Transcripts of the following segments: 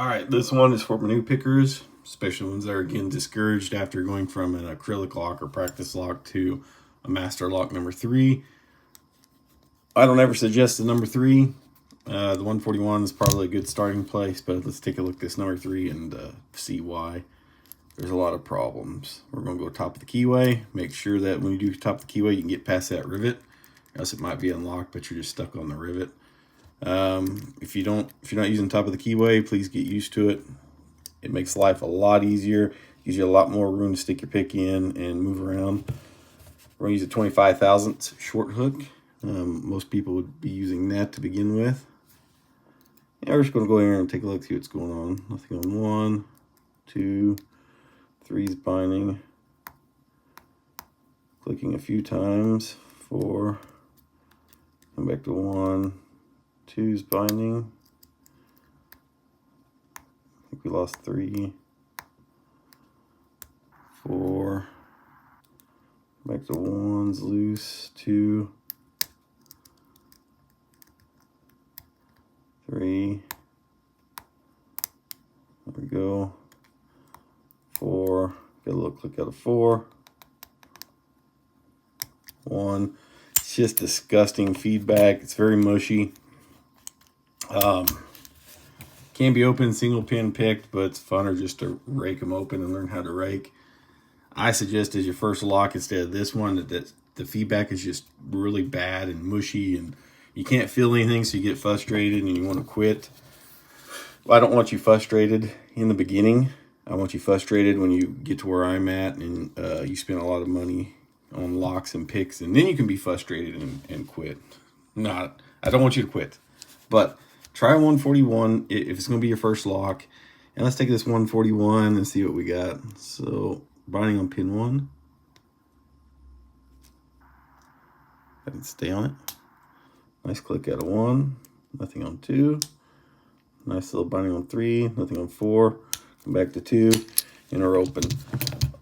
All right, this one is for my new pickers, especially ones that are getting discouraged after going from an acrylic lock or practice lock to a master lock number 3. I don't ever suggest the number 3. The 141 is probably a good starting place, but let's take a look at this number 3 and see why. There's a lot of problems. We're going to go top of the keyway. Make sure that when you do top of the keyway, you can get past that rivet. Or else it might be unlocked, but you're just stuck on the rivet. If you're not using top of the keyway, please get used to it. It makes life a lot easier. Gives you a lot more room to stick your pick in and move around. We're going to use a 25 thousandths short hook. Most people would be using that to begin with. Yeah, we're just going to go in here and take a look, see what's going on. Nothing on 1, 2, 3 is binding. Clicking a few times. 4. Come back to 1. 2 is binding. I think we lost 3. 4. Back to 1's loose. 2. 3. There we go. 4. Get a little click out of 4. 1. It's just disgusting feedback. It's very mushy. Can be open, single pin picked, but it's funner just to rake them open and learn how to rake. I suggest as your first lock instead of this one that the feedback is just really bad and mushy and you can't feel anything, so you get frustrated and you want to quit. Well, I don't want you frustrated in the beginning. I want you frustrated when you get to where I'm at and you spend a lot of money on locks and picks, and then you can be frustrated and quit. I don't want you to quit, but try 141 if it's going to be your first lock. And let's take this 141 and see what we got. So binding on pin 1. I can stay on it. Nice click out of 1. Nothing on 2. Nice little binding on 3. Nothing on 4. Come back to 2. And we're open.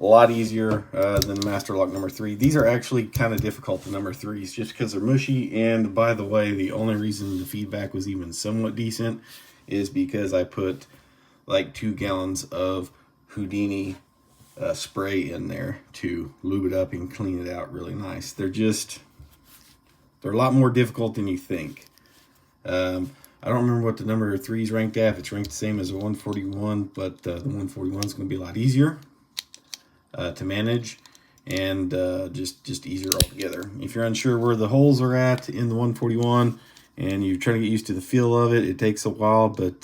A lot easier than the master lock number 3. These are actually kind of difficult, the number 3s, just because they're mushy. And by the way, the only reason the feedback was even somewhat decent is because I put like 2 gallons of Houdini spray in there to lube it up and clean it out really nice. They're a lot more difficult than you think. I don't remember what the number 3 is ranked at. If it's ranked the same as a 141, but the 141 is going to be a lot easier to manage and just easier altogether. If you're unsure where the holes are at in the 141 and you're trying to get used to the feel of it, it takes a while, but